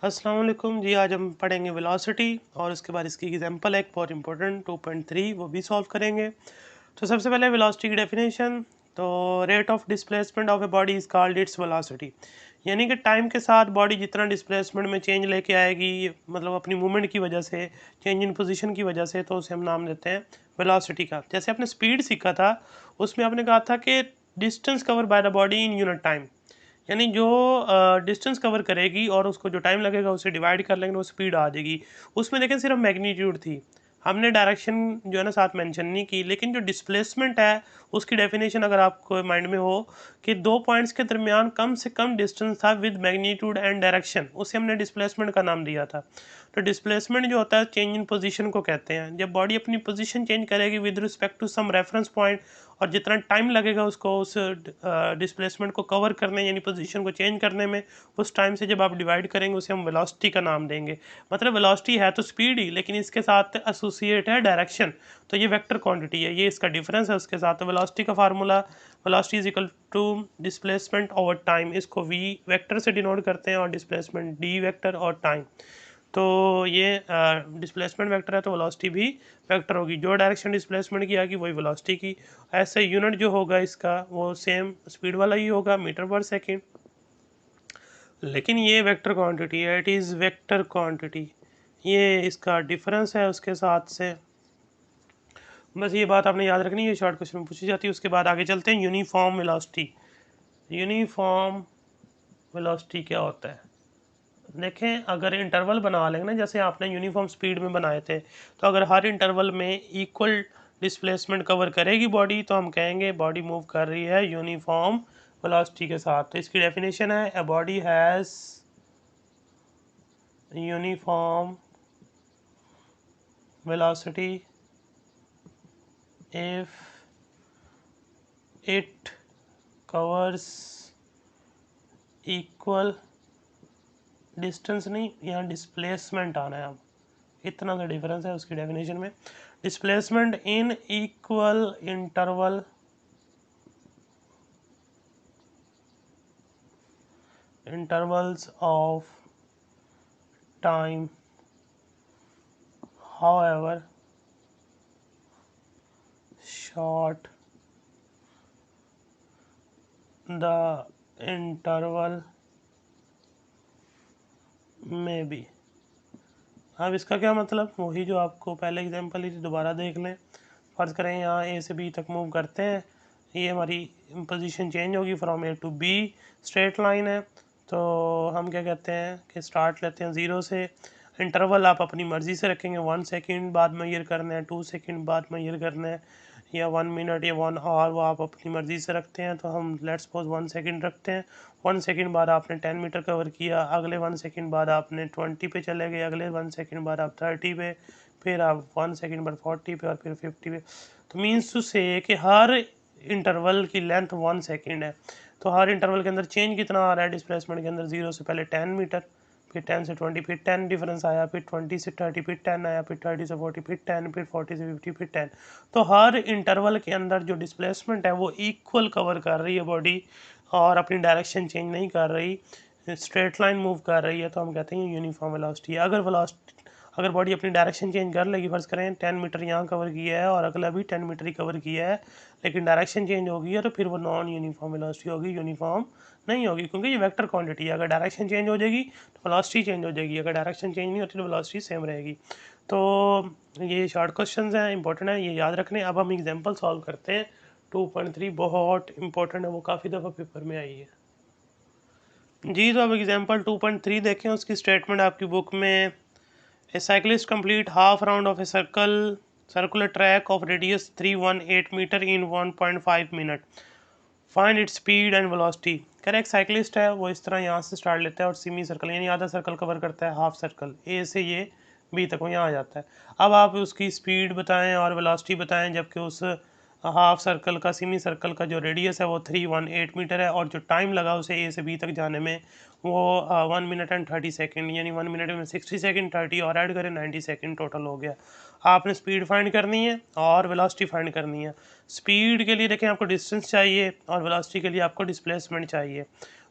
अस्सलाम वालेकुम जी। आज हम पढ़ेंगे वेलोसिटी और उसके बाद इसकी एग्जांपल है एक बहुत इंपॉर्टेंट 2.3 वो भी सॉल्व करेंगे। तो सबसे पहले वेलोसिटी की डेफिनेशन। तो rate of displacement of a body is called its velocity, यानी कि टाइम के साथ बॉडी जितना डिस्प्लेसमेंट में चेंज लेके आएगी, मतलब अपनी मूवमेंट की वजह से, चेंज इन पोजीशन की वजह से, तो उसे हम नाम देते हैं वेलोसिटी का। जैसे आपने स्पीड सीखा था, उसमें आपने कहा था कि distance cover by the body in unit time, यानी जो डिस्टेंस कवर करेगी और उसको जो टाइम लगेगा उसे डिवाइड कर लेंगे, वो स्पीड आ जाएगी। उसमें देखें सिर्फ मैग्नीट्यूड थी, हमने डायरेक्शन जो है ना साथ मेंशन नहीं की। लेकिन जो डिस्प्लेसमेंट है उसकी डेफिनेशन अगर आपको माइंड में हो कि दो पॉइंट्स के दरमियान कम से कम डिस्टेंस था विद मैग्नीट्यूड एंड डायरेक्शन, उसे हमने डिस्प्लेसमेंट का नाम दिया था। तो डिस्प्लेसमेंट जो होता है चेंज इन पोजीशन को कहते हैं। जब बॉडी अपनी पोजीशन चेंज करेगी with respect to some reference point, और जितना टाइम लगेगा उसको उस डिस्प्लेसमेंट को कवर करने यानी पोजीशन को चेंज करने में, उस टाइम से जब आप डिवाइड करेंगे उसे हम वेलोसिटी का नाम देंगे। मतलब वेलोसिटी है तो स्पीड ही, लेकिन इसके साथ एसोसिएट है डायरेक्शन, तो ये वेक्टर क्वांटिटी है, ये इसका डिफरेंस है उसके साथ। तो वेलोसिटी का formula velocity is equal to displacement over time, इसको वी वेक्टर से डिनोट करते हैं और डिस्प्लेसमेंट डी वेक्टर और टाइम। तो ये डिस्प्लेसमेंट वेक्टर है तो वेलोसिटी भी वेक्टर होगी, जो डायरेक्शन डिस्प्लेसमेंट की आएगी वही वेलोसिटी की। ऐसे यूनिट जो होगा इसका वो सेम स्पीड वाला ही होगा, मीटर पर सेकेंड, लेकिन ये वेक्टर क्वांटिटी है, इट इज़ वेक्टर क्वांटिटी। ये इसका डिफरेंस है उसके साथ से। बस ये बात आपने याद रखनी है, शॉर्ट क्वेश्चन में पूछी जाती है। उसके बाद आगे चलते हैं यूनिफॉर्म वेलोसिटी। यूनिफॉर्म वेलोसिटी क्या होता है? देखें, अगर इंटरवल बना लेंगे ना, जैसे आपने यूनिफॉर्म स्पीड में बनाए थे, तो अगर हर इंटरवल में इक्वल डिस्प्लेसमेंट कवर करेगी बॉडी, तो हम कहेंगे बॉडी मूव कर रही है यूनिफॉर्म वेलोसिटी के साथ। तो इसकी डेफिनेशन है a body has uniform velocity if it covers equal distance, नहीं यहाँ डिस्प्लेसमेंट आना है, अब इतना सा डिफरेंस है उसकी डेफिनेशन में। Displacement in equal intervals of time, however short the interval may be। अब इसका क्या मतलब, वही जो आपको पहले एग्जांपल ही दोबारा देख लें। फ़र्ज़ करें यहाँ ए से बी तक मूव करते हैं, ये हमारी पोजीशन चेंज होगी from a to b, straight line है। तो हम क्या कहते हैं कि स्टार्ट लेते हैं ज़ीरो से, इंटरवल आप अपनी मर्ज़ी से रखेंगे, 1 सेकंड बाद मैयर करना है, 2 सेकंड बाद मैयर करना है, या 1 मिनट या 1 आवर, वो आप अपनी मर्ज़ी से रखते हैं। तो हम लेट्स सपोज 1 सेकंड रखते हैं। 1 सेकंड बाद आपने 10 मीटर कवर किया, अगले 1 सेकंड बाद आपने 20 पे चले गए, अगले 1 सेकंड बाद आप 30 पे, फिर आप 1 सेकंड बाद 40 पे और फिर 50 पे। तो मीन्स टू से कि हर इंटरवल की लेंथ 1 सेकंड है। तो हर इंटरवल के अंदर चेंज कितना आ रहा है डिस्प्लेसमेंट के अंदर, 0 से पहले 10 मीटर, फिर 10 से 20, फिर 10 डिफरेंस आया, फिर 20 से 30, फिर 10 आया, फिर 30 से 40, फिर 10, फिर 40 से 50, फिर 10। तो हर इंटरवल के अंदर जो डिस्प्लेसमेंट है वो इक्वल कवर कर रही है बॉडी, और अपनी डायरेक्शन चेंज नहीं कर रही, स्ट्रेट लाइन मूव कर रही है। तो हम कहते हैं यूनिफॉर्म वेलोसिटी। अगर बॉडी अपनी डायरेक्शन चेंज कर लेगी, फर्ज करें 10 मीटर यहाँ कवर किया है और अगला भी 10 मीटर ही कवर किया है, लेकिन डायरेक्शन चेंज होगी है, तो फिर वो नॉन यूनिफॉर्म वेलोसिटी होगी, यूनिफॉर्म नहीं होगी, क्योंकि ये वेक्टर क्वांटिटी है। अगर डायरेक्शन चेंज हो जाएगी तो वेलोसिटी चेंज हो जाएगी, अगर डायरेक्शन चेंज नहीं होती तो वेलोसिटी सेम रहेगी। तो ये शॉर्ट क्वेश्चंस हैं, इंपॉर्टेंट है, ये याद रखने। अब हम एग्जांपल सॉल्व करते हैं। 2.3 बहुत इंपॉर्टेंट है, वो काफ़ी दफ़ा पेपर में आई है जी। तो अब एग्जांपल 2.3 देखें, उसकी स्टेटमेंट आपकी बुक में। A cyclist complete half round of a circular track of radius 318 metre in 1.5 minute, find its speed and velocity. Correct, cyclist है वो इस तरह यहाँ से स्टार्ट लेता है और सेमी सर्कल यानी आधा सर्कल कवर करता है, हाफ सर्कल ए से ये बी तक वो यहाँ आ जाता है। अब आप उसकी स्पीड बताएं और वेलोसिटी बताएं, जबकि उस हाफ सर्कल का, सेमी सर्कल का जो रेडियस है वो 318 मीटर है, और जो टाइम लगा उसे ए से बी तक जाने में वो 1 मिनट एंड 30 सेकेंड, यानी 1 मिनट में 60 सेकेंड, 30 और ऐड करें 90 सेकेंड टोटल हो गया। आपने स्पीड फाइंड करनी है और वेलोसिटी फाइंड करनी है। स्पीड के लिए देखें आपको डिस्टेंस चाहिए और वेलोसिटी के लिए आपको डिस्प्लेसमेंट चाहिए।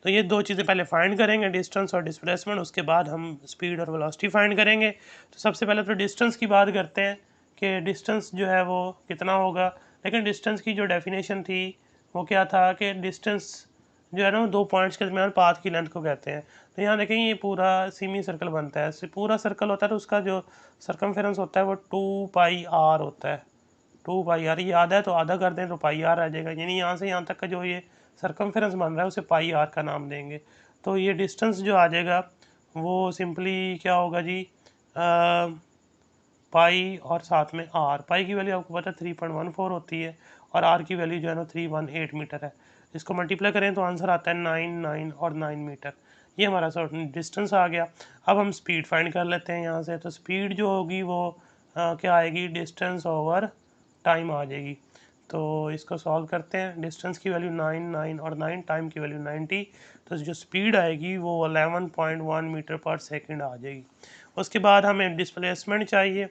तो ये दो चीज़ें पहले फाइंड करेंगे, डिस्टेंस और डिस्प्लेसमेंट, उसके बाद हम स्पीड और वेलोसिटी फाइंड करेंगे। तो सबसे पहले तो डिस्टेंस की बात करते हैं कि डिस्टेंस जो है वो कितना होगा। लेकिन डिस्टेंस की जो डेफिनेशन थी वो क्या था कि डिस्टेंस जो है ना, दो पॉइंट्स के दरमियान पाथ की लेंथ को कहते हैं। तो यहाँ देखें, ये पूरा सेमी सर्कल बनता है, पूरा सर्कल होता है, तो उसका जो सर्कमफेरेंस होता है वो 2πr होता है। 2πr याद है तो आधा कर दें तो πr आ जाएगा, यानी यहाँ से यहाँ तक का जो ये सर्कमफेरेंस बन रहा है उसे πr का नाम देंगे। तो ये डिस्टेंस जो आ जाएगा वो सिंपली क्या होगा जी, पाई और साथ में आर। पाई की वैल्यू आपको पता है 3.14 होती है, और आर की वैल्यू जो है ना 318 मीटर है। इसको मल्टीप्लाई करें तो आंसर आता है 9, 9 और 9 मीटर। ये हमारा डिस्टेंस आ गया। अब हम स्पीड फाइंड कर लेते हैं यहाँ से। तो स्पीड जो होगी वो क्या आएगी, डिस्टेंस ओवर टाइम आ जाएगी। तो इसको सॉल्व करते हैं। डिस्टेंस की वैल्यू 9, 9 और 9, टाइम की वैल्यू 90, तो जो स्पीड आएगी वो 11.1 मीटर पर सेकंड आ जाएगी। उसके बाद हमें डिस्प्लेसमेंट चाहिए।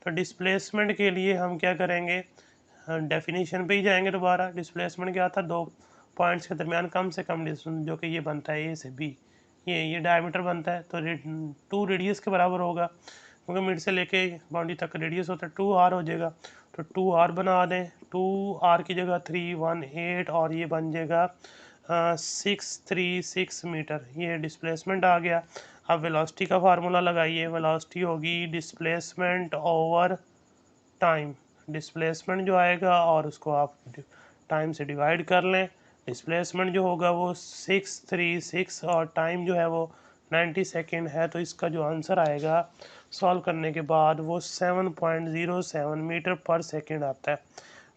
तो डिस्प्लेसमेंट के लिए हम क्या करेंगे, डेफिनेशन पे ही जाएंगे दोबारा। डिस्प्लेसमेंट क्या था, दो पॉइंट्स के दरमियान कम से कम डिस्टेंस, जो कि ये बनता है ए से बी, ये डायमीटर बनता है, तो 2 रेडियस के बराबर होगा, क्योंकि मिड से लेके बाउंड्री तक रेडियस होता है। 2r हो जाएगा, तो 2r बना दें। 2r की जगह 318 और ये बन जाएगा 636 मीटर। ये डिस्प्लेसमेंट आ गया। अब वेलोसिटी का फार्मूला लगाइए। वेलोसिटी होगी डिस्प्लेसमेंट ओवर टाइम। डिस्प्लेसमेंट जो आएगा और उसको आप टाइम से डिवाइड कर लें। डिस्प्लेसमेंट जो होगा वो 636 और टाइम जो है वो 90 सेकेंड है। तो इसका जो आंसर आएगा सॉल्व करने के बाद वो 7.07 मीटर पर सेकेंड आता है।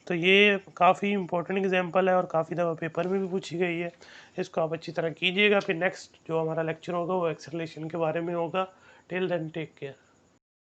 तो ये काफ़ी इंपॉर्टेंट एग्जांपल है और काफ़ी दफ़ा पेपर में भी पूछी गई है। इसको आप अच्छी तरह कीजिएगा। फिर नेक्स्ट जो हमारा लेक्चर होगा वो एक्सेलरेशन के बारे में होगा। Till then take care.